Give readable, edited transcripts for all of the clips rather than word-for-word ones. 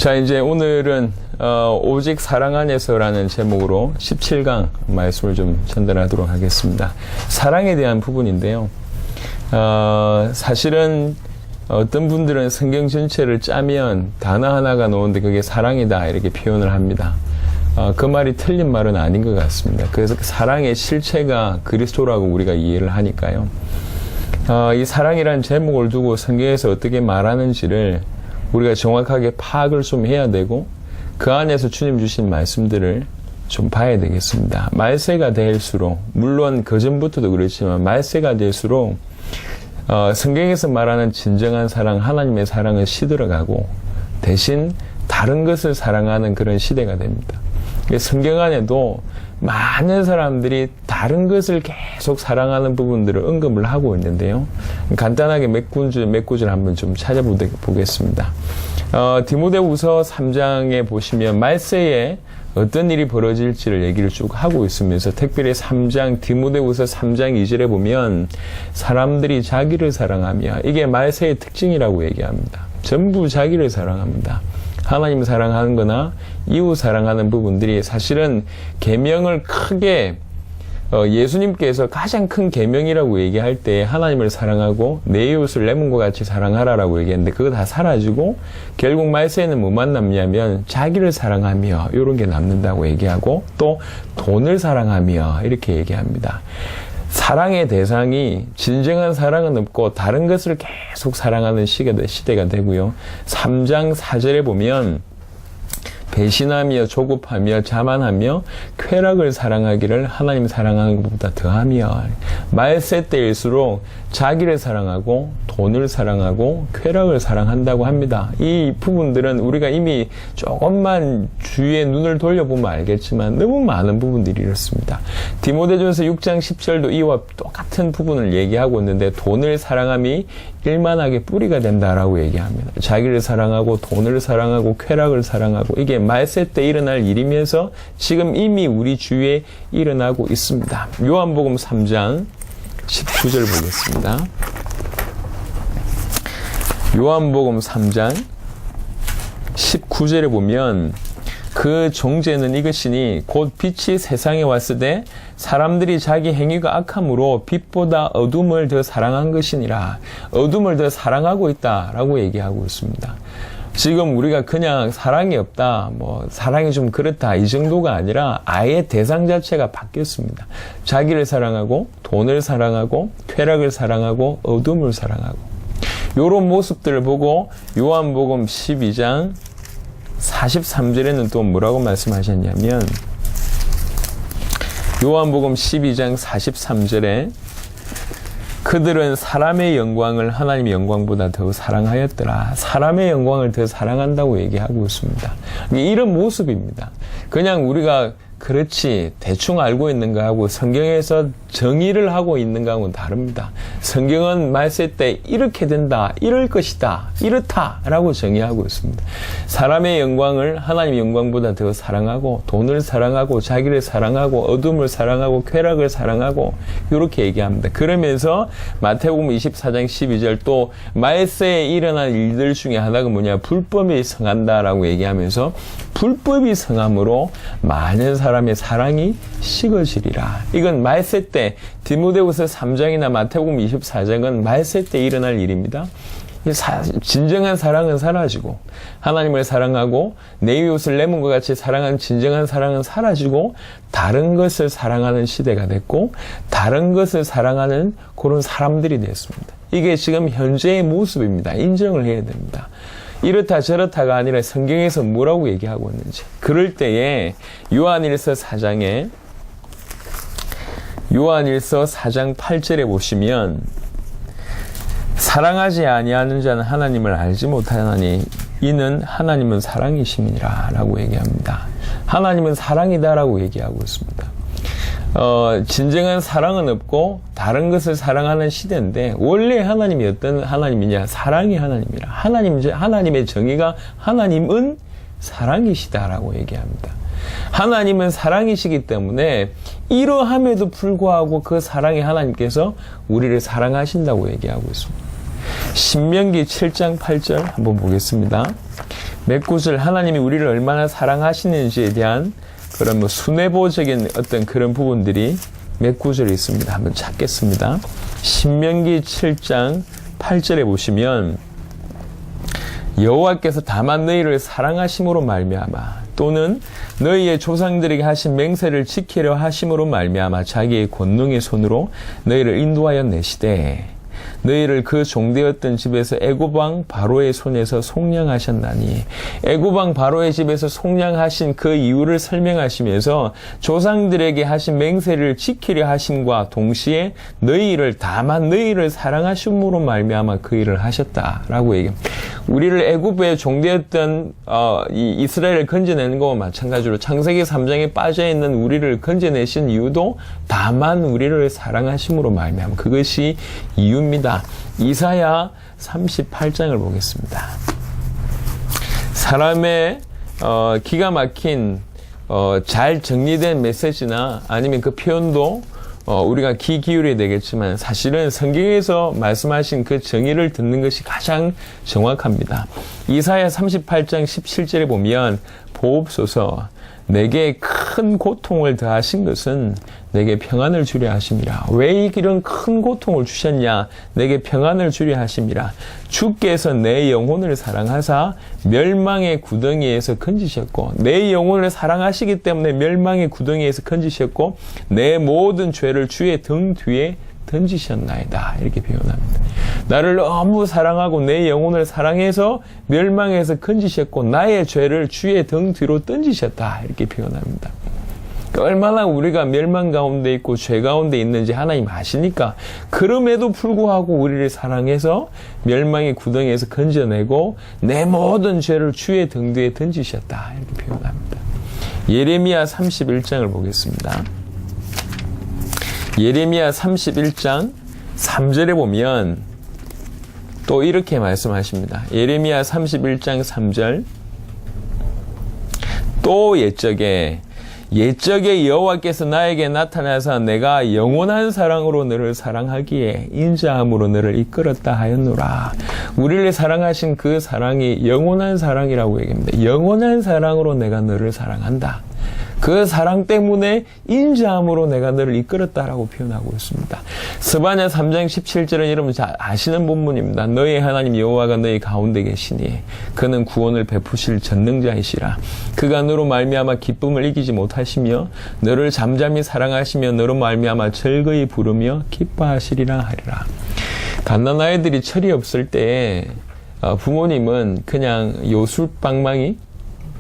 자, 이제 오늘은 오직 사랑 안에서라는 제목으로 17강 말씀을 좀 전달하도록 하겠습니다. 사랑에 대한 부분인데요. 사실은 어떤 분들은 성경 전체를 짜면 단어 하나가 나오는데 그게 사랑이다 이렇게 표현을 합니다. 그 말이 틀린 말은 아닌 것 같습니다. 그래서 사랑의 실체가 그리스도라고 우리가 이해를 하니까요. 이 사랑이라는 제목을 두고 성경에서 어떻게 말하는지를 우리가 정확하게 파악을 좀 해야 되고 그 안에서 주님 주신 말씀들을 좀 봐야 되겠습니다. 말세가 될수록, 물론 그전부터도 그렇지만 말세가 될수록 성경에서 말하는 진정한 사랑, 하나님의 사랑은 시들어가고 대신 다른 것을 사랑하는 그런 시대가 됩니다. 성경 안에도 많은 사람들이 다른 것을 계속 사랑하는 부분들을 언급을 하고 있는데요. 간단하게 몇 구절 한번 좀 찾아보겠습니다. 디모데후서 3장에 보시면 말세에 어떤 일이 벌어질지를 얘기를 쭉 하고 있으면서 특별히 디모데후서 3장 2절에 보면 사람들이 자기를 사랑하며, 이게 말세의 특징이라고 얘기합니다. 전부 자기를 사랑합니다. 하나님 사랑하는 거나 이웃 사랑하는 부분들이 사실은 계명을 크게 예수님께서 가장 큰 계명이라고 얘기할 때 하나님을 사랑하고 내 이웃을 내 몸과 같이 사랑하라라고 얘기했는데 그거 다 사라지고 결국 말세에는 뭐만 남냐면 자기를 사랑하며 이런 게 남는다고 얘기하고 또 돈을 사랑하며 이렇게 얘기합니다. 사랑의 대상이 진정한 사랑은 없고 다른 것을 계속 사랑하는 시대가 되고요. 3장 4절에 보면 배신하며 조급하며 자만하며 쾌락을 사랑하기를 하나님 사랑하는 것보다 더하며, 말세 때일수록 자기를 사랑하고 돈을 사랑하고 쾌락을 사랑한다고 합니다. 이 부분들은 우리가 이미 조금만 주위에 눈을 돌려보면 알겠지만 너무 많은 부분들이 이렇습니다. 디모데전서 6장 10절도 이와 똑같은 부분을 얘기하고 있는데 돈을 사랑함이 일만하게 뿌리가 된다라고 얘기합니다. 자기를 사랑하고 돈을 사랑하고 쾌락을 사랑하고 이게 말세 때 일어날 일이면서 지금 이미 우리 주위에 일어나고 있습니다. 요한복음 3장 19절 보겠습니다. 요한복음 3장 19절에 보면 그 종제는 이것이니 곧 빛이 세상에 왔을 때 사람들이 자기 행위가 악함으로 빛보다 어둠을 더 사랑한 것이니라. 어둠을 더 사랑하고 있다라고 얘기하고 있습니다. 지금 우리가 그냥 사랑이 없다, 사랑이 좀 그렇다 이 정도가 아니라 아예 대상 자체가 바뀌었습니다. 자기를 사랑하고 돈을 사랑하고 쾌락을 사랑하고 어둠을 사랑하고 이런 모습들을 보고 요한복음 12장 43절에는 또 뭐라고 말씀하셨냐면 요한복음 12장 43절에 그들은 사람의 영광을 하나님의 영광보다 더 사랑하였더라. 사람의 영광을 더 사랑한다고 얘기하고 있습니다. 이런 모습입니다. 그냥 우리가 그렇지 대충 알고 있는 거하고 성경에서 정의를 하고 있는 거하고는 다릅니다. 성경은 말세 때 이렇게 된다, 이럴 것이다, 이렇다라고 정의하고 있습니다. 사람의 영광을 하나님의 영광보다 더 사랑하고 돈을 사랑하고 자기를 사랑하고 어둠을 사랑하고 쾌락을 사랑하고 이렇게 얘기합니다. 그러면서 마태복음 24장 12절 또 말세에 일어날 일들 중에 하나가 뭐냐, 불법이 성한다라고 얘기하면서 불법이 성함으로 많은 사람의 사랑이 식어지리라. 이건 말세 때 디모데후서 3장이나 마태복음 24장은 말세 때 일어날 일입니다. 진정한 사랑은 사라지고 하나님을 사랑하고 내 이웃을 내 몸과 같이 사랑하는 진정한 사랑은 사라지고 다른 것을 사랑하는 시대가 됐고 다른 것을 사랑하는 그런 사람들이 됐습니다. 이게 지금 현재의 모습입니다. 인정을 해야 됩니다. 이렇다 저렇다가 아니라 성경에서 뭐라고 얘기하고 있는지. 그럴 때에 요한일서 4장 8절에 보시면 사랑하지 아니하는 자는 하나님을 알지 못하나니 이는 하나님은 사랑이심이니라 라고 얘기합니다. 하나님은 사랑이다라고 얘기하고 있습니다. 진정한 사랑은 없고 다른 것을 사랑하는 시대인데 원래 하나님이 어떤 하나님이냐? 사랑이 하나님이라. 하나님의 정의가 하나님은 사랑이시다라고 얘기합니다. 하나님은 사랑이시기 때문에 이러함에도 불구하고 그 사랑의 하나님께서 우리를 사랑하신다고 얘기하고 있습니다. 신명기 7장 8절 한번 보겠습니다. 맺굿을 하나님이 우리를 얼마나 사랑하시는지에 대한 그런 뭐 순애보적인 어떤 그런 부분들이 맺굿절에 있습니다. 한번 찾겠습니다. 신명기 7장 8절에 보시면 여호와께서 다만 너희를 사랑하심으로 말미암아 또는 너희의 조상들에게 하신 맹세를 지키려 하심으로 말미암아 자기의 권능의 손으로 너희를 인도하여 내시되 너희를 그 종되었던 집에서 애굽 왕 바로의 손에서 속량하셨나니 애굽 왕 바로의 집에서 속량하신 그 이유를 설명하시면서 조상들에게 하신 맹세를 지키려 하심과 동시에 다만 너희를 사랑하심으로 말미암아 그 일을 하셨다라고 얘기합니다. 우리를 애굽의 종되었던 이 이스라엘을 건져내는 것과 마찬가지로 창세기 3장에 빠져있는 우리를 건져내신 이유도 다만 우리를 사랑하심으로 말미암아 그것이 이유입니다. 이사야 38장을 보겠습니다. 사람의 기가 막힌 잘 정리된 메시지나 아니면 그 표현도 우리가 귀 기울여야 되겠지만 사실은 성경에서 말씀하신 그 정의를 듣는 것이 가장 정확합니다. 이사야 38장 17절에 보면 보옵소서 내게 큰 고통을 더하신 것은 내게 평안을 주려 하심이라. 왜 이런 큰 고통을 주셨냐? 내게 평안을 주려 하심이라. 주께서 내 영혼을 사랑하사 멸망의 구덩이에서 건지셨고 내 영혼을 사랑하시기 때문에 멸망의 구덩이에서 건지셨고 내 모든 죄를 주의 등 뒤에 던지셨나이다. 이렇게 표현합니다. 나를 너무 사랑하고 내 영혼을 사랑해서 멸망에서 건지셨고 나의 죄를 주의 등 뒤로 던지셨다. 이렇게 표현합니다. 얼마나 우리가 멸망 가운데 있고 죄 가운데 있는지 하나님 아시니까 그럼에도 불구하고 우리를 사랑해서 멸망의 구덩이에서 건져내고 내 모든 죄를 주의 등 뒤에 던지셨다. 이렇게 표현합니다. 예레미야 31장을 보겠습니다. 예레미야 31장 3절에 보면 또 이렇게 말씀하십니다. 예레미야 31장 3절 또 옛적에 여호와께서 나에게 나타나서 내가 영원한 사랑으로 너를 사랑하기에 인자함으로 너를 이끌었다 하였노라. 우리를 사랑하신 그 사랑이 영원한 사랑이라고 얘기합니다. 영원한 사랑으로 내가 너를 사랑한다. 그 사랑 때문에 인자함으로 내가 너를 이끌었다라고 표현하고 있습니다. 스바냐 3장 17절은 여러분 잘 아시는 본문입니다. 너희 하나님 여호와가 너희 가운데 계시니 그는 구원을 베푸실 전능자이시라. 그가 너로 말미암아 기쁨을 이기지 못하시며 너를 잠잠히 사랑하시며 너로 말미암아 즐거이 부르며 기뻐하시리라 하리라. 갓난아이들이 철이 없을 때 부모님은 그냥 요술방망이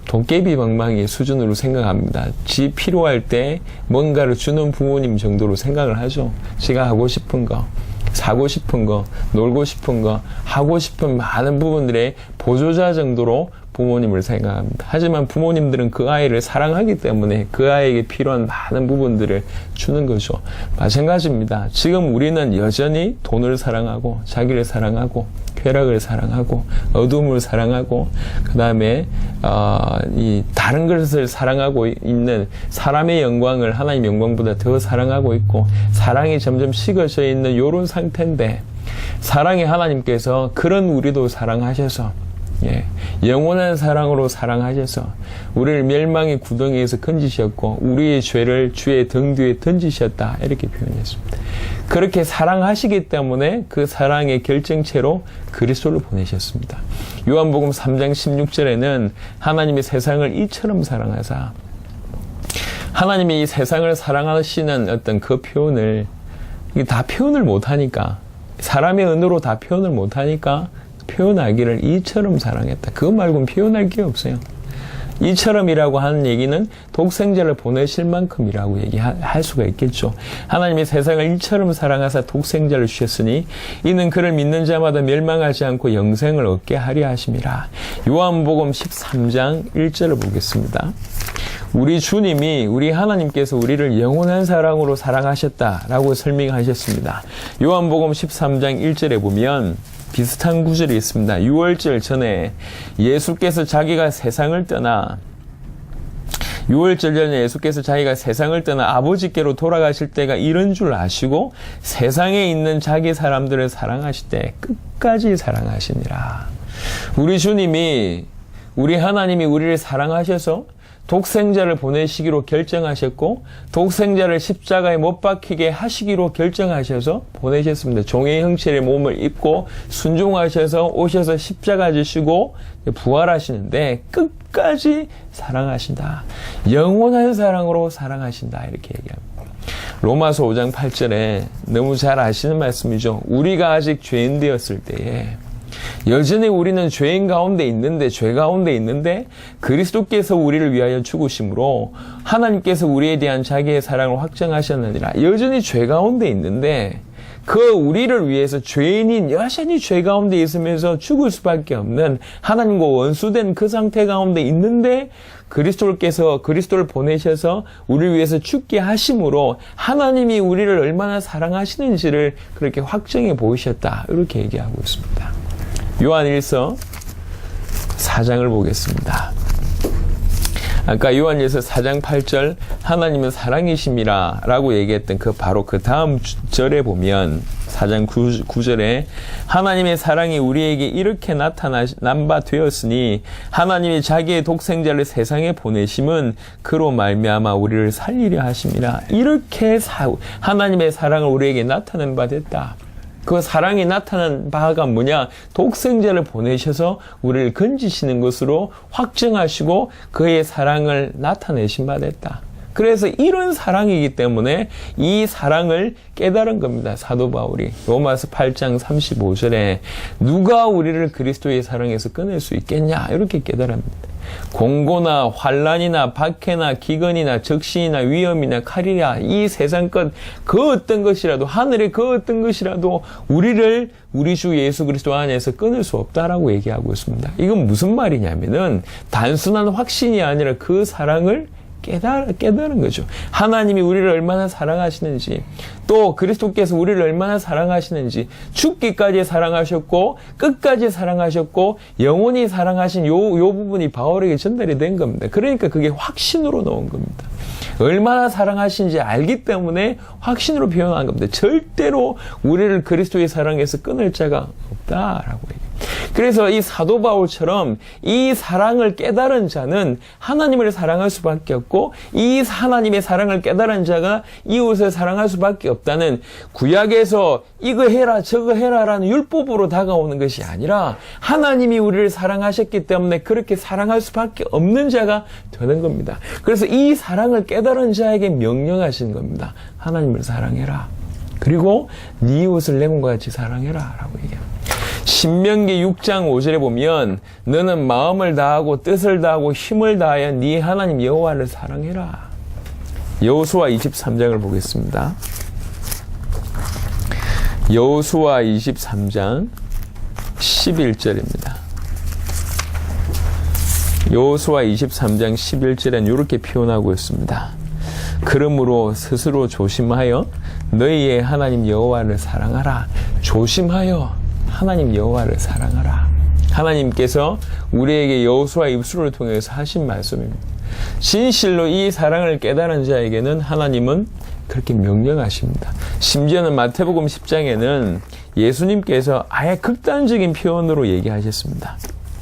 도깨비 방망이 수준으로 생각합니다. 지 필요할 때 뭔가를 주는 부모님 정도로 생각을 하죠. 지가 하고 싶은 거, 사고 싶은 거, 놀고 싶은 거, 하고 싶은 많은 부분들의 보조자 정도로 부모님을 생각합니다. 하지만 부모님들은 그 아이를 사랑하기 때문에 그 아이에게 필요한 많은 부분들을 주는 거죠. 마찬가지입니다. 지금 우리는 여전히 돈을 사랑하고 자기를 사랑하고 쾌락을 사랑하고 어둠을 사랑하고 그 다음에 이 다른 것을 사랑하고 있는 사람의 영광을 하나님의 영광보다 더 사랑하고 있고 사랑이 점점 식어져 있는 이런 상태인데 사랑의 하나님께서 그런 우리도 사랑하셔서 영원한 사랑으로 사랑하셔서 우리를 멸망의 구덩이에서 건지셨고 우리의 죄를 주의 등 뒤에 던지셨다 이렇게 표현했습니다. 그렇게 사랑하시기 때문에 그 사랑의 결정체로 그리스도를 보내셨습니다. 요한복음 3장 16절에는 하나님이 세상을 이처럼 사랑하사 하나님이 이 세상을 사랑하시는 어떤 그 표현을 이게 다 표현을 못하니까 사람의 언어로 다 표현을 못하니까 표현하기를 이처럼 사랑했다. 그거 말고는 표현할 게 없어요. 이처럼이라고 하는 얘기는 독생자를 보내실 만큼이라고 얘기할 수가 있겠죠. 하나님이 세상을 이처럼 사랑하사 독생자를 주셨으니 이는 그를 믿는 자마다 멸망하지 않고 영생을 얻게 하려 하심이라. 요한복음 13장 1절을 보겠습니다. 우리 주님이 우리 하나님께서 우리를 영원한 사랑으로 사랑하셨다라고 설명하셨습니다. 요한복음 13장 1절에 보면 비슷한 구절이 있습니다. 6월절 전에 예수께서 자기가 세상을 떠나 6월절 전에 예수께서 자기가 세상을 떠나 아버지께로 돌아가실 때가 이런 줄 아시고 세상에 있는 자기 사람들을 사랑하실 때 끝까지 사랑하시니라. 우리 주님이 우리 하나님이 우리를 사랑하셔서 독생자를 보내시기로 결정하셨고 독생자를 십자가에 못 박히게 하시기로 결정하셔서 보내셨습니다. 종의 형체의 몸을 입고 순종하셔서 오셔서 십자가 지시고 부활하시는데 끝까지 사랑하신다. 영원한 사랑으로 사랑하신다. 이렇게 얘기합니다. 로마서 5장 8절에 너무 잘 아시는 말씀이죠. 우리가 아직 죄인 되었을 때에 여전히 우리는 죄인 가운데 있는데 죄 가운데 있는데 그리스도께서 우리를 위하여 죽으심으로 하나님께서 우리에 대한 자기의 사랑을 확정하셨느니라. 여전히 죄 가운데 있는데 그 우리를 위해서 죄인인 여전히 죄 가운데 있으면서 죽을 수밖에 없는 하나님과 원수된 그 상태 가운데 있는데 그리스도를 보내셔서 우리를 위해서 죽게 하심으로 하나님이 우리를 얼마나 사랑하시는지를 그렇게 확정해 보이셨다. 이렇게 얘기하고 있습니다. 요한일서 4장을 보겠습니다. 아까 요한일서 4장 8절 하나님은 사랑이심이라 라고 얘기했던 바로 그 다음 절에 보면 4장 9절에 하나님의 사랑이 우리에게 이렇게 나타난 바 되었으니 하나님이 자기의 독생자를 세상에 보내심은 그로 말미암아 우리를 살리려 하심이라. 이렇게 하나님의 사랑을 우리에게 나타낸 바 됐다. 그 사랑이 나타난 바가 뭐냐? 독생자를 보내셔서 우리를 건지시는 것으로 확증하시고 그의 사랑을 나타내신 바 됐다. 그래서 이런 사랑이기 때문에 이 사랑을 깨달은 겁니다. 사도 바울이 로마서 8장 35절에 누가 우리를 그리스도의 사랑에서 끊을 수 있겠냐? 이렇게 깨달습니다. 공고나 환난이나 박해나 기근이나 적신이나 위험이나 칼이나 이 세상 것 그 어떤 것이라도 하늘의 그 어떤 것이라도 우리를 우리 주 예수 그리스도 안에서 끊을 수 없다라고 얘기하고 있습니다. 이건 무슨 말이냐면은 단순한 확신이 아니라 그 사랑을 깨달은 거죠. 하나님이 우리를 얼마나 사랑하시는지, 또 그리스도께서 우리를 얼마나 사랑하시는지, 죽기까지 사랑하셨고 끝까지 사랑하셨고 영원히 사랑하신 요 부분이 바울에게 전달이 된 겁니다. 그러니까 그게 확신으로 나온 겁니다. 얼마나 사랑하신지 알기 때문에 확신으로 표현한 겁니다. 절대로 우리를 그리스도의 사랑에서 끊을 자가 없다라고 얘기해요. 그래서 이 사도 바울처럼 이 사랑을 깨달은 자는 하나님을 사랑할 수밖에 없고 이 하나님의 사랑을 깨달은 자가 이웃을 사랑할 수밖에 없다는 구약에서 이거 해라 저거 해라라는 율법으로 다가오는 것이 아니라 하나님이 우리를 사랑하셨기 때문에 그렇게 사랑할 수밖에 없는 자가 되는 겁니다. 그래서 이 사랑을 깨달은 자에게 명령하신 겁니다. 하나님을 사랑해라. 그리고 네 이웃을 내 몸과 같이 사랑해라 라고 얘기합니다. 신명기 6장 5절에 보면 너는 마음을 다하고 뜻을 다하고 힘을 다하여 네 하나님 여호와를 사랑해라. 여호수아 23장을 보겠습니다. 여호수아 23장 11절입니다. 여호수아 23장 11절엔 이렇게 표현하고 있습니다. 그러므로 스스로 조심하여 너희의 하나님 여호와를 사랑하라. 조심하여 하나님 여호와를 사랑하라. 하나님께서 우리에게 여호수아 입술을 통해서 하신 말씀입니다. 진실로 이 사랑을 깨달은 자에게는 하나님은 그렇게 명령하십니다. 심지어는 마태복음 10장에는 예수님께서 아예 극단적인 표현으로 얘기하셨습니다.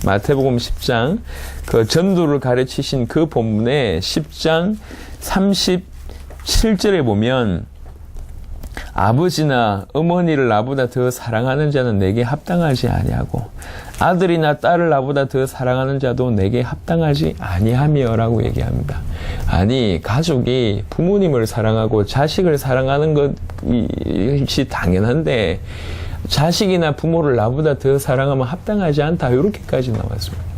마태복음 10장 그 전도를 가르치신 그 본문에 10장 37절에 보면 아버지나 어머니를 나보다 더 사랑하는 자는 내게 합당하지 아니하고 아들이나 딸을 나보다 더 사랑하는 자도 내게 합당하지 아니하며 라고 얘기합니다. 아니 가족이 부모님을 사랑하고 자식을 사랑하는 것이 당연한데 자식이나 부모를 나보다 더 사랑하면 합당하지 않다 이렇게까지 나왔습니다.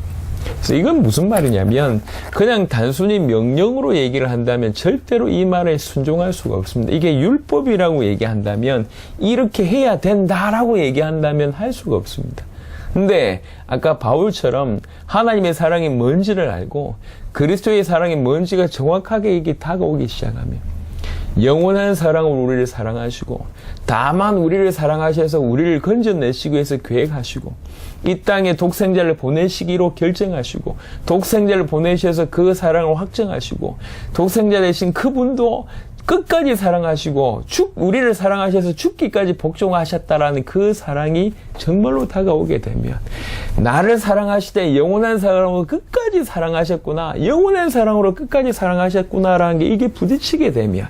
그래서 이건 무슨 말이냐면 그냥 단순히 명령으로 얘기를 한다면 절대로 이 말에 순종할 수가 없습니다. 이게 율법이라고 얘기한다면 이렇게 해야 된다라고 얘기한다면 할 수가 없습니다. 근데 아까 바울처럼 하나님의 사랑이 뭔지를 알고 그리스도의 사랑이 뭔지가 정확하게 이게 다가오기 시작하면 영원한 사랑으로 우리를 사랑하시고 다만 우리를 사랑하셔서 우리를 건져내시기 위해서 계획하시고 이 땅에 독생자를 보내시기로 결정하시고 독생자를 보내셔서 그 사랑을 확정하시고 독생자 대신 그분도 끝까지 사랑하시고 우리를 사랑하셔서 죽기까지 복종하셨다라는 그 사랑이 정말로 다가오게 되면 나를 사랑하시되 영원한 사랑으로 끝까지 사랑하셨구나, 영원한 사랑으로 끝까지 사랑하셨구나라는 게 이게 부딪히게 되면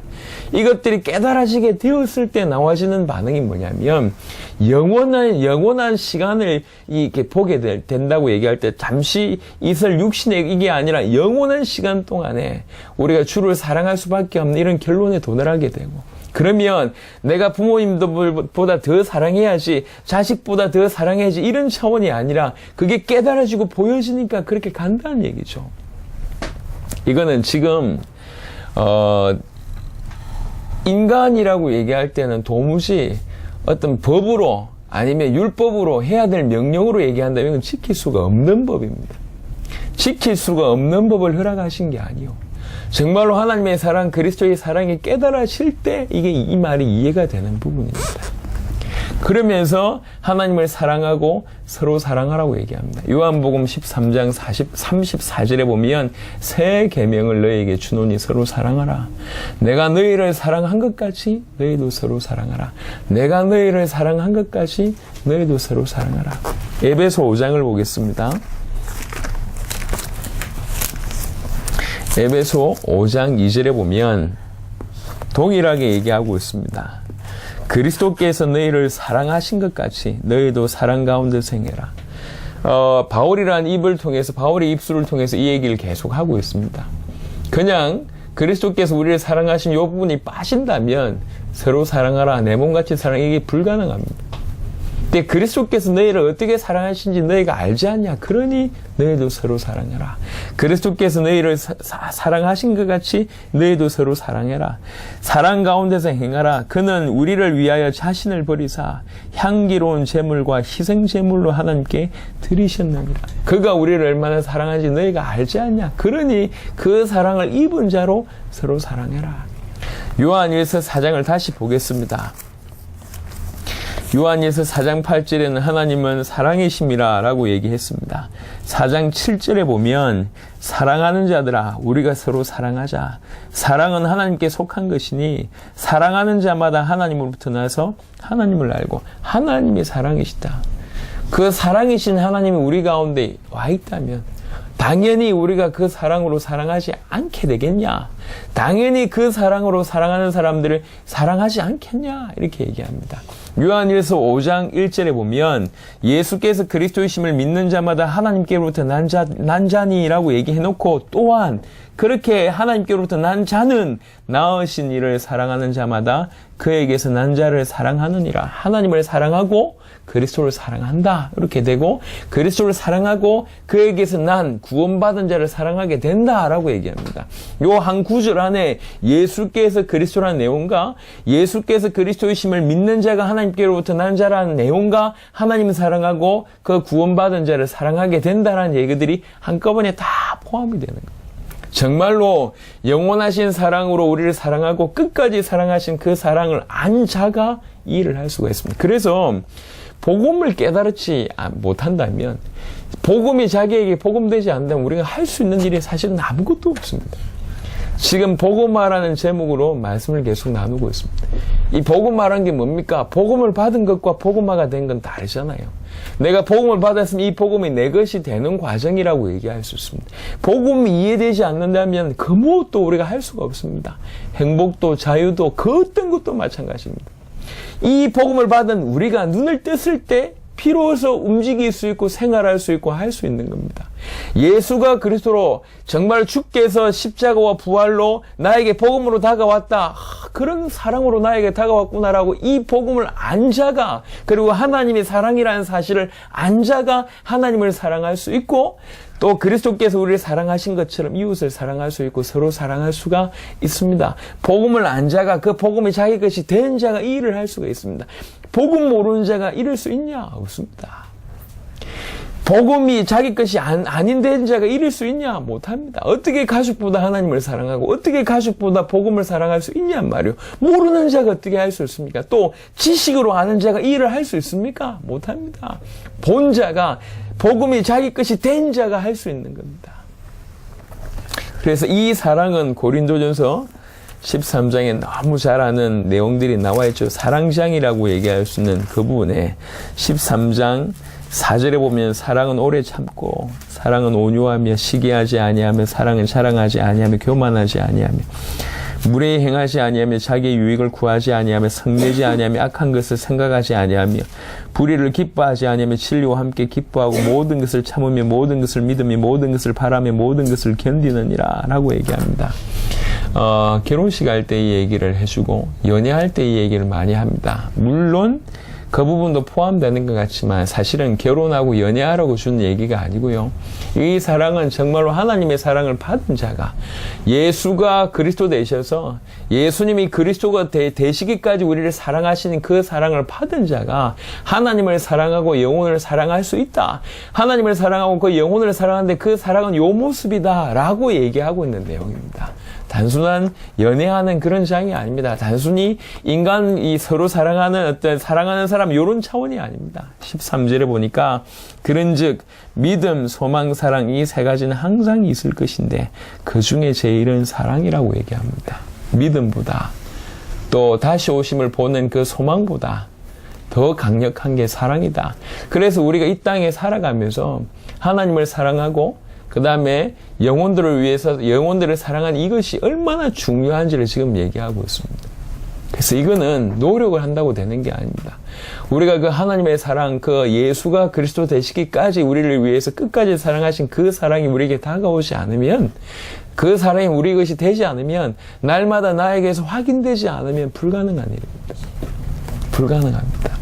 이것들이 깨달아지게 되었을 때 나와지는 반응이 뭐냐면 영원한 시간을 이렇게 보게 된다고 얘기할 때 잠시 있을 육신의 이게 아니라 영원한 시간 동안에 우리가 주를 사랑할 수밖에 없는 이런 결론에 도달하게 되고, 그러면 내가 부모님보다 더 사랑해야지, 자식보다 더 사랑해야지 이런 차원이 아니라 그게 깨달아지고 보여지니까 그렇게 간다는 얘기죠. 이거는 지금 인간이라고 얘기할 때는 도무지 어떤 법으로 아니면 율법으로 해야 될 명령으로 얘기한다면 이건 지킬 수가 없는 법입니다. 지킬 수가 없는 법을 허락하신 게 아니요. 정말로 하나님의 사랑, 그리스도의 사랑이 깨달아질 때 이게 이 말이 이해가 되는 부분입니다. 그러면서 하나님을 사랑하고 서로 사랑하라고 얘기합니다. 요한복음 13장 34절에 보면 새 계명을 너희에게 주노니 서로 사랑하라. 내가 너희를 사랑한 것 같이 너희도 서로 사랑하라. 내가 너희를 사랑한 것 같이 너희도 서로 사랑하라. 에베소 5장을 보겠습니다. 에베소 5장 2절에 보면 동일하게 얘기하고 있습니다. 그리스도께서 너희를 사랑하신 것 같이 너희도 사랑 가운데 생해라. 바울이라는 바울의 입술을 통해서 이 얘기를 계속하고 있습니다. 그냥 그리스도께서 우리를 사랑하신 이 부분이 빠진다면 서로 사랑하라, 내 몸같이 사랑하기 이게 불가능합니다. 근데 그리스도께서 너희를 어떻게 사랑하신지 너희가 알지 않냐? 그러니 너희도 서로 사랑해라. 그리스도께서 너희를 사랑하신 것 같이 너희도 서로 사랑해라. 사랑 가운데서 행하라. 그는 우리를 위하여 자신을 버리사 향기로운 제물과 희생 제물로 하나님께 드리셨느니라. 그가 우리를 얼마나 사랑하는지 너희가 알지 않냐? 그러니 그 사랑을 입은 자로 서로 사랑해라. 요한일서 4장을 다시 보겠습니다. 요한일서 4장 8절에는 하나님은 사랑이심이라 라고 얘기했습니다. 4장 7절에 보면 사랑하는 자들아 우리가 서로 사랑하자. 사랑은 하나님께 속한 것이니 사랑하는 자마다 하나님으로부터 나서 하나님을 알고 하나님이 사랑이시다. 그 사랑이신 하나님이 우리 가운데 와 있다면 당연히 우리가 그 사랑으로 사랑하지 않게 되겠냐? 당연히 그 사랑으로 사랑하는 사람들을 사랑하지 않겠냐? 이렇게 얘기합니다. 요한일서 5장 1절에 보면 예수께서 그리스도이심을 믿는 자마다 하나님께로부터 난 자니라고 얘기해놓고 또한 그렇게 하나님께로부터 난 자는 낳으신 이를 사랑하는 자마다 그에게서 난 자를 사랑하느니라. 하나님을 사랑하고 그리스도를 사랑한다. 이렇게 되고 그리스도를 사랑하고 그에게서 난 구원받은 자를 사랑하게 된다라고 얘기합니다. 요 한 구절 안에 예수께서 그리스도라는 내용과 예수께서 그리스도이심을 믿는 자가 하나님께로부터 난 자라는 내용과 하나님을 사랑하고 그 구원받은 자를 사랑하게 된다라는 얘기들이 한꺼번에 다 포함이 되는 거예요. 정말로 영원하신 사랑으로 우리를 사랑하고 끝까지 사랑하신 그 사랑을 안 자가 이 일을 할 수가 있습니다. 그래서 복음을 깨달지 못한다면, 복음이 자기에게 복음되지 않는다면 우리가 할 수 있는 일이 사실은 아무것도 없습니다. 지금 복음화라는 제목으로 말씀을 계속 나누고 있습니다. 이 복음화라는 게 뭡니까? 복음을 받은 것과 복음화가 된 건 다르잖아요. 내가 복음을 받았으면 이 복음이 내 것이 되는 과정이라고 얘기할 수 있습니다. 복음이 이해되지 않는다면 그 무엇도 우리가 할 수가 없습니다. 행복도 자유도 그 어떤 것도 마찬가지입니다. 이 복음을 받은 우리가 눈을 떴을 때 비로소 움직일 수 있고 생활할 수 있고 할 수 있는 겁니다. 예수가 그리스도로 정말 주께서 십자가와 부활로 나에게 복음으로 다가왔다. 그런 사랑으로 나에게 다가왔구나라고 이 복음을 안 자가, 그리고 하나님이 사랑이라는 사실을 안 자가 하나님을 사랑할 수 있고, 또 그리스도께서 우리를 사랑하신 것처럼 이웃을 사랑할 수 있고 서로 사랑할 수가 있습니다. 복음을 안 자가, 그 복음이 자기 것이 된 자가 이 일을 할 수가 있습니다. 복음 모르는 자가 이럴 수 있냐? 없습니다. 복음이 자기 것이 아닌 된 자가 이럴 수 있냐? 못합니다. 어떻게 가족보다 하나님을 사랑하고 어떻게 가족보다 복음을 사랑할 수 있냔 말이요. 모르는 자가 어떻게 할 수 있습니까? 또 지식으로 아는 자가 이 일을 할 수 있습니까? 못합니다. 본 자가, 복음이 자기 것이 된 자가 할 수 있는 겁니다. 그래서 이 사랑은 고린도전서 13장에 너무 잘 아는 내용들이 나와 있죠. 사랑장이라고 얘기할 수 있는 그 부분에 13장 4절에 보면 사랑은 오래 참고 사랑은 온유하며 시기하지 아니하며 사랑은 자랑하지 아니하며 교만하지 아니하며 무례히 행하지 아니하며 자기의 유익을 구하지 아니하며 성내지 아니하며 악한 것을 생각하지 아니하며 불의를 기뻐하지 아니하며 진리와 함께 기뻐하고 모든 것을 참으며 모든 것을 믿으며 모든 것을 바라며 모든 것을 견디느니라 라고 얘기합니다. 결혼식 할 때 이 얘기를 해주고 연애할 때 이 얘기를 많이 합니다. 물론 그 부분도 포함되는 것 같지만 사실은 결혼하고 연애하라고 준 얘기가 아니고요. 이 사랑은 정말로 하나님의 사랑을 받은 자가 예수가 그리스도 되셔서 예수님이 그리스도가 되시기까지 우리를 사랑하시는 그 사랑을 받은 자가 하나님을 사랑하고 영혼을 사랑할 수 있다. 하나님을 사랑하고 그 영혼을 사랑하는데 그 사랑은 요 모습이다 라고 얘기하고 있는 내용입니다. 단순한 연애하는 그런 장이 아닙니다. 단순히 인간이 서로 사랑하는 어떤 사랑하는 사람 이런 차원이 아닙니다. 13절에 보니까 그런즉 믿음, 소망, 사랑 이 세 가지는 항상 있을 것인데 그 중에 제일은 사랑이라고 얘기합니다. 믿음보다 또 다시 오심을 보는 그 소망보다 더 강력한 게 사랑이다. 그래서 우리가 이 땅에 살아가면서 하나님을 사랑하고 그 다음에 영혼들을 위해서 영혼들을 사랑하는 이것이 얼마나 중요한지를 지금 얘기하고 있습니다. 그래서 이거는 노력을 한다고 되는 게 아닙니다. 우리가 그 하나님의 사랑, 그 예수가 그리스도 되시기까지 우리를 위해서 끝까지 사랑하신 그 사랑이 우리에게 다가오지 않으면 그 사랑이 우리 것이 되지 않으면 날마다 나에게서 확인되지 않으면 불가능한 일입니다. 불가능합니다.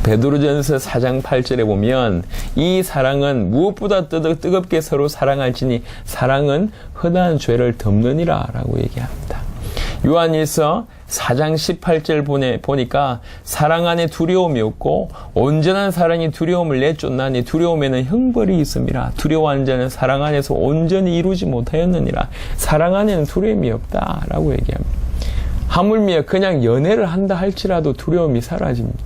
베드로전서 4장 8절에 보면 이 사랑은 무엇보다 뜨겁게 서로 사랑할지니 사랑은 흔한 죄를 덮느니라 라고 얘기합니다. 요한일서 4장 18절 보니까 사랑 안에 두려움이 없고 온전한 사랑이 두려움을 내쫓나니 두려움에는 형벌이 있음이라. 두려워하는 자는 사랑 안에서 온전히 이루지 못하였느니라. 사랑 안에는 두려움이 없다 라고 얘기합니다. 하물며 그냥 연애를 한다 할지라도 두려움이 사라집니다.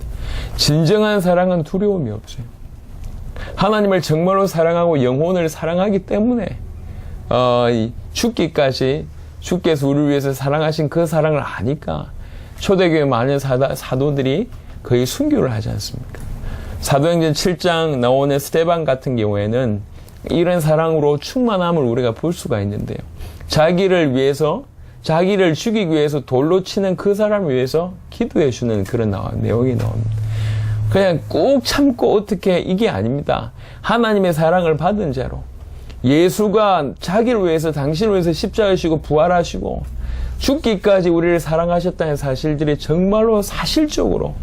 진정한 사랑은 두려움이 없어요. 하나님을 정말로 사랑하고 영혼을 사랑하기 때문에 죽기까지 주께서 우리를 위해서 사랑하신 그 사랑을 아니까 초대교회 많은 사도들이 거의 순교를 하지 않습니까? 사도행전 7장 나오는 스데반 같은 경우에는 이런 사랑으로 충만함을 우리가 볼 수가 있는데요. 자기를 위해서 자기를 죽이기 위해서 돌로 치는 그 사람을 위해서 기도해 주는 그런 내용이 나옵니다. 그냥 꾹 참고 어떻게 이게 아닙니다. 하나님의 사랑을 받은 자로 예수가 자기를 위해서 당신을 위해서 십자가를 지고 부활하시고 죽기까지 우리를 사랑하셨다는 사실들이 정말로 사실적으로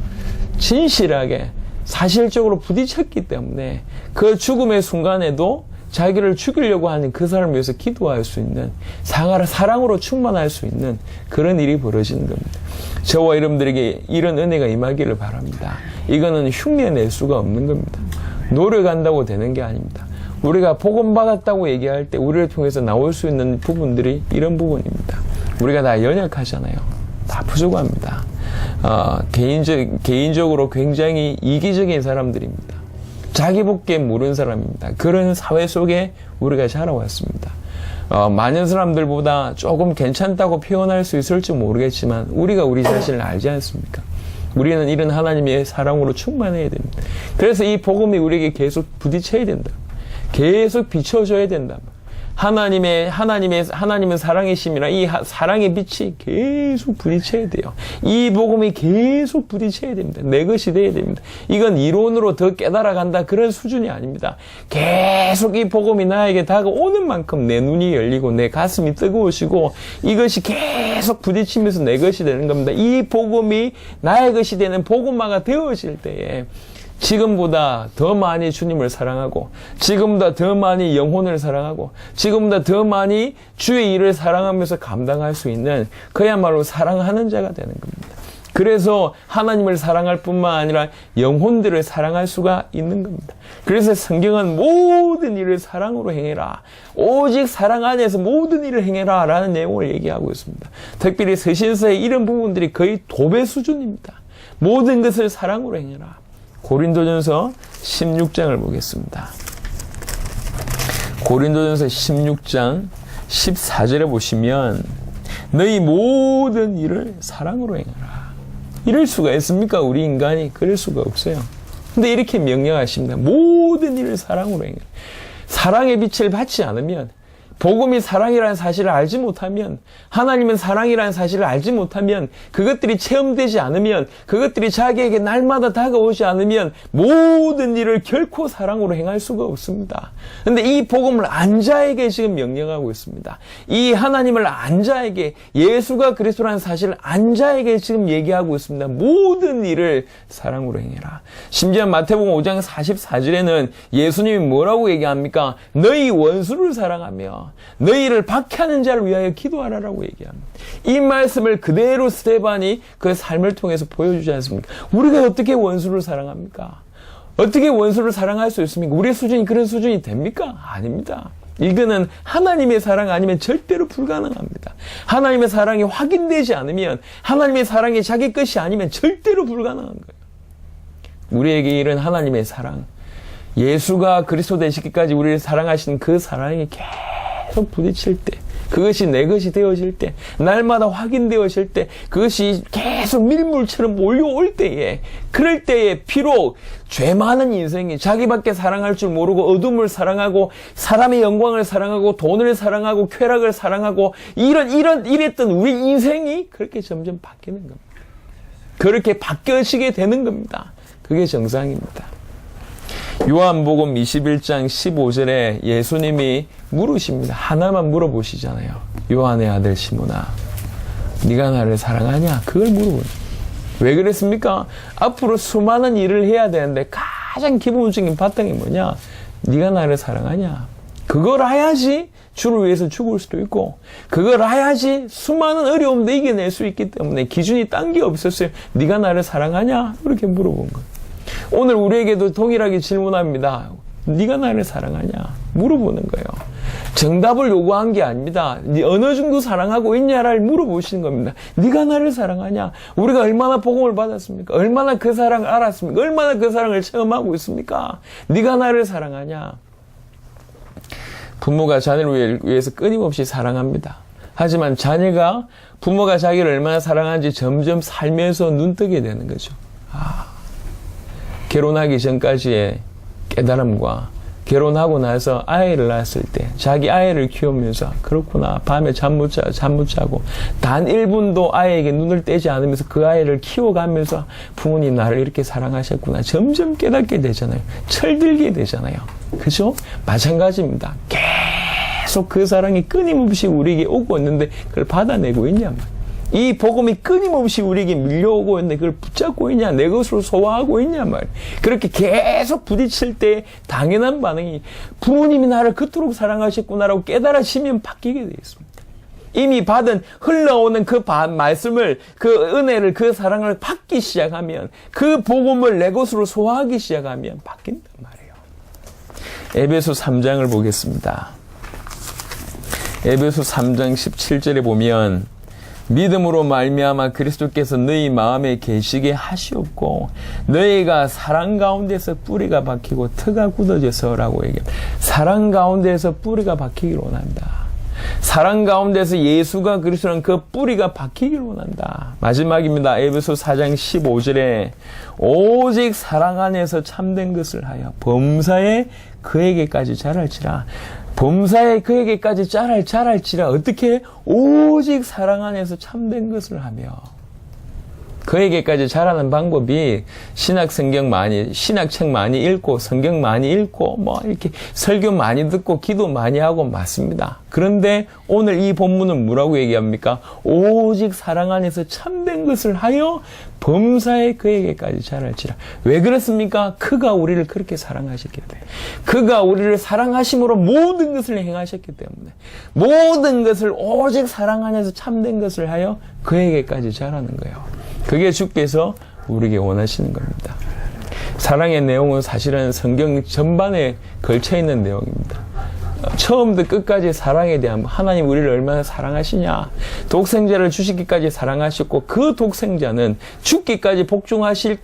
진실하게 사실적으로 부딪혔기 때문에 그 죽음의 순간에도 자기를 죽이려고 하는 그 사람을 위해서 기도할 수 있는 사랑으로 충만할 수 있는 그런 일이 벌어지는 겁니다. 저와 여러분들에게 이런 은혜가 임하기를 바랍니다. 이거는 흉내낼 수가 없는 겁니다. 노력한다고 되는 게 아닙니다. 우리가 복음 받았다고 얘기할 때 우리를 통해서 나올 수 있는 부분들이 이런 부분입니다. 우리가 다 연약하잖아요. 다 부족합니다. 개인적으로 굉장히 이기적인 사람들입니다. 자기밖에 모르는 사람입니다. 그런 사회 속에 우리가 자라왔습니다. 많은 사람들보다 조금 괜찮다고 표현할 수 있을지 모르겠지만 우리가 우리 자신을 알지 않습니까? 우리는 이런 하나님의 사랑으로 충만해야 됩니다. 그래서 이 복음이 우리에게 계속 부딪혀야 된다. 계속 비춰줘야 된다. 하나님의 사랑이심이라 이 사랑의 빛이 계속 부딪혀야 돼요. 이 복음이 계속 부딪혀야 됩니다. 내 것이 돼야 됩니다. 이건 이론으로 더 깨달아간다 그런 수준이 아닙니다. 계속 이 복음이 나에게 다가오는 만큼 내 눈이 열리고 내 가슴이 뜨거워지고 이것이 계속 부딪히면서 내 것이 되는 겁니다. 이 복음이 나의 것이 되는 복음화가 되어질 때에 지금보다 더 많이 주님을 사랑하고 지금보다 더 많이 영혼을 사랑하고 지금보다 더 많이 주의 일을 사랑하면서 감당할 수 있는 그야말로 사랑하는 자가 되는 겁니다. 그래서 하나님을 사랑할 뿐만 아니라 영혼들을 사랑할 수가 있는 겁니다. 그래서 성경은 모든 일을 사랑으로 행해라. 오직 사랑 안에서 모든 일을 행해라 라는 내용을 얘기하고 있습니다. 특별히 서신서의 이런 부분들이 거의 도배 수준입니다. 모든 것을 사랑으로 행해라. 고린도전서 16장을 보겠습니다. 고린도전서 16장 14절에 보시면 너희 모든 일을 사랑으로 행하라. 이럴 수가 있습니까? 우리 인간이 그럴 수가 없어요. 근데 이렇게 명령하십니다. 모든 일을 사랑으로 행하라. 사랑의 빛을 받지 않으면, 복음이 사랑이라는 사실을 알지 못하면, 하나님은 사랑이라는 사실을 알지 못하면, 그것들이 체험되지 않으면, 그것들이 자기에게 날마다 다가오지 않으면 모든 일을 결코 사랑으로 행할 수가 없습니다. 그런데 이 복음을 안 자에게 지금 명령하고 있습니다. 이 하나님을 안 자에게, 예수가 그리스도라는 사실을 안 자에게 지금 얘기하고 있습니다. 모든 일을 사랑으로 행해라. 심지어 마태복음 5장 44절에는 예수님이 뭐라고 얘기합니까? 너희 원수를 사랑하며 너희를 박해하는 자를 위하여 기도하라라고 얘기합니다. 이 말씀을 그대로 스데반이 그 삶을 통해서 보여주지 않습니까? 우리가 어떻게 원수를 사랑합니까? 어떻게 원수를 사랑할 수 있습니까? 우리의 수준이 그런 수준이 됩니까? 아닙니다. 이거는 하나님의 사랑 아니면 절대로 불가능합니다. 하나님의 사랑이 확인되지 않으면, 하나님의 사랑이 자기 것이 아니면 절대로 불가능한 거예요. 우리에게 이른 하나님의 사랑, 예수가 그리스도 되시기까지 우리를 사랑하신 그 사랑이 계속 부딪힐 때, 그것이 내 것이 되어질 때, 날마다 확인되어질 때, 그것이 계속 밀물처럼 몰려올 때에, 그럴 때에 비록 죄 많은 인생이 자기밖에 사랑할 줄 모르고 어둠을 사랑하고 사람의 영광을 사랑하고 돈을 사랑하고 쾌락을 사랑하고 이랬던 우리 인생이 그렇게 점점 바뀌는 겁니다. 그렇게 바뀌어지게 되는 겁니다. 그게 정상입니다. 요한복음 21장 15절에 예수님이 물으십니다. 하나만 물어보시잖아요. 요한의 아들 시몬아, 네가 나를 사랑하냐? 그걸 물어보죠. 왜 그랬습니까? 앞으로 수많은 일을 해야 되는데 가장 기본적인 바탕이 뭐냐? 네가 나를 사랑하냐? 그걸 해야지 주를 위해서 죽을 수도 있고, 그걸 해야지 수많은 어려움도 이겨낼 수 있기 때문에 기준이 딴 게 없었어요. 네가 나를 사랑하냐? 그렇게 물어본 거예요. 오늘 우리에게도 동일하게 질문합니다. 네가 나를 사랑하냐? 물어보는 거예요. 정답을 요구한 게 아닙니다. 네 어느 정도 사랑하고 있냐를 물어보시는 겁니다. 네가 나를 사랑하냐? 우리가 얼마나 복음을 받았습니까? 얼마나 그 사랑을 알았습니까? 얼마나 그 사랑을 체험하고 있습니까? 네가 나를 사랑하냐? 부모가 자녀를 위해서 끊임없이 사랑합니다. 하지만 자녀가 부모가 자기를 얼마나 사랑하는지 점점 살면서 눈뜨게 되는 거죠. 결혼하기 전까지의 깨달음과 결혼하고 나서 아이를 낳았을 때 자기 아이를 키우면서 그렇구나, 밤에 잠 못 자고 단 1분도 아이에게 눈을 떼지 않으면서 그 아이를 키워가면서 부모님 나를 이렇게 사랑하셨구나 점점 깨닫게 되잖아요. 철들게 되잖아요. 그죠? 마찬가지입니다. 계속 그 사랑이 끊임없이 우리에게 오고 있는데 그걸 받아내고 있냐 말이에요. 이 복음이 끊임없이 우리에게 밀려오고 있는데 그걸 붙잡고 있냐, 내 것으로 소화하고 있냐 말이에요. 그렇게 계속 부딪힐 때 당연한 반응이 부모님이 나를 그토록 사랑하셨구나라고 깨달아지면 바뀌게 되어 있습니다. 이미 받은 흘러오는 그 말씀을, 그 은혜를, 그 사랑을 받기 시작하면, 그 복음을 내 것으로 소화하기 시작하면 바뀐단 말이에요. 에베소 3장을 보겠습니다. 에베소 3장 17절에 보면 믿음으로 말미암아 그리스도께서 너희 마음에 계시게 하시옵고 너희가 사랑 가운데서 뿌리가 박히고 터가 굳어져서라고 얘기합니다. 사랑 가운데서 뿌리가 박히기를 원한다. 사랑 가운데서 예수가 그리스도는 그 뿌리가 박히기를 원한다. 마지막입니다. 에베소 4장 15절에 오직 사랑 안에서 참된 것을 하여 범사에 그에게까지 자랄지라. 범사에 그에게까지 자랄지라. 어떻게? 오직 사랑 안에서 참된 것을 하며. 그에게까지 자라는 방법이 신학책 많이 읽고 성경 많이 읽고 이렇게 설교 많이 듣고 기도 많이 하고 맞습니다. 그런데 오늘 이 본문은 뭐라고 얘기합니까? 오직 사랑 안에서 참된 것을 하여 범사에 그에게까지 자랄지라. 왜 그렇습니까? 그가 우리를 그렇게 사랑하셨기 때문에. 그가 우리를 사랑하심으로 모든 것을 행하셨기 때문에. 모든 것을 오직 사랑 안에서 참된 것을 하여 그에게까지 자라는 거예요. 그게 주께서 우리에게 원하시는 겁니다. 사랑의 내용은 사실은 성경 전반에 걸쳐있는 내용입니다. 처음부터 끝까지 사랑에 대한 하나님 우리를 얼마나 사랑하시냐. 독생자를 주시기까지 사랑하셨고 그 독생자는 죽기까지 복종하실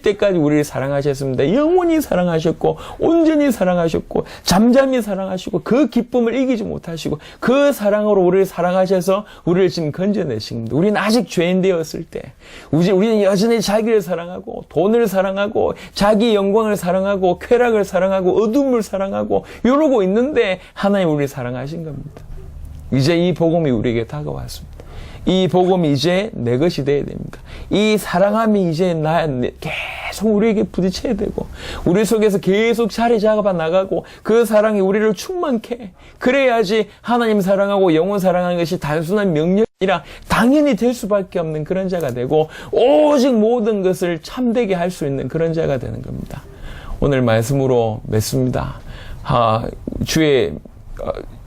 때까지 우리를 사랑하셨습니다. 영원히 사랑하셨고 온전히 사랑하셨고 잠잠히 사랑하시고 그 기쁨을 이기지 못하시고 그 사랑으로 우리를 사랑하셔서 우리를 지금 건져내신 겁니다. 우리는 아직 죄인 되었을 때 우리는 여전히 자기를 사랑하고 돈을 사랑하고 자기 영광을 사랑하고 쾌락을 사랑하고 어둠을 사랑하고 이러고 있는데 하나님 우리를 사랑하신 겁니다. 이제 이 복음이 우리에게 다가왔습니다. 이 복음이 이제 내 것이 되어야 됩니다. 이 사랑함이 이제 계속 우리에게 부딪혀야 되고 우리 속에서 계속 자리 잡아 나가고 그 사랑이 우리를 충만케 해. 그래야지 하나님 사랑하고 영혼 사랑하는 것이 단순한 명령이 아니라 당연히 될 수밖에 없는 그런 자가 되고 오직 모든 것을 참되게 할 수 있는 그런 자가 되는 겁니다. 오늘 말씀으로 맺습니다.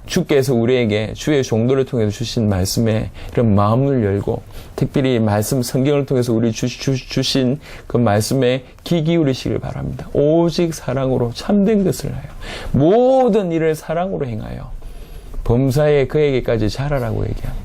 주께서 우리에게 주의 종도를 통해서 주신 말씀에 이런 마음을 열고 특별히 말씀 성경을 통해서 우리 주신 그 말씀에 귀 기울이시길 바랍니다. 오직 사랑으로 참된 것을 하여 모든 일을 사랑으로 행하여 범사에 그에게까지 자라라고 얘기합니다.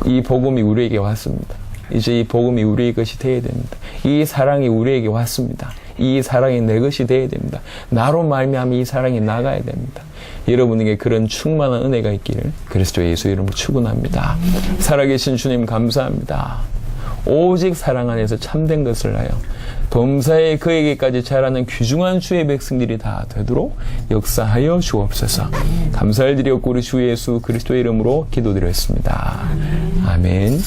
이 복음이 우리에게 왔습니다. 이제 이 복음이 우리의 것이 되어야 됩니다. 이 사랑이 우리에게 왔습니다. 이 사랑이 내 것이 되어야 됩니다. 나로 말미암아 이 사랑이 나가야 됩니다. 여러분에게 그런 충만한 은혜가 있기를 그리스도 예수 이름으로 축원합니다. 살아계신 주님 감사합니다. 오직 사랑 안에서 참된 것을 하여 범사에 그에게까지 자라는 귀중한 주의 백성들이 다 되도록 역사하여 주옵소서. 감사를 드렸고 우리 주 예수 그리스도 이름으로 기도드렸습니다. 아멘.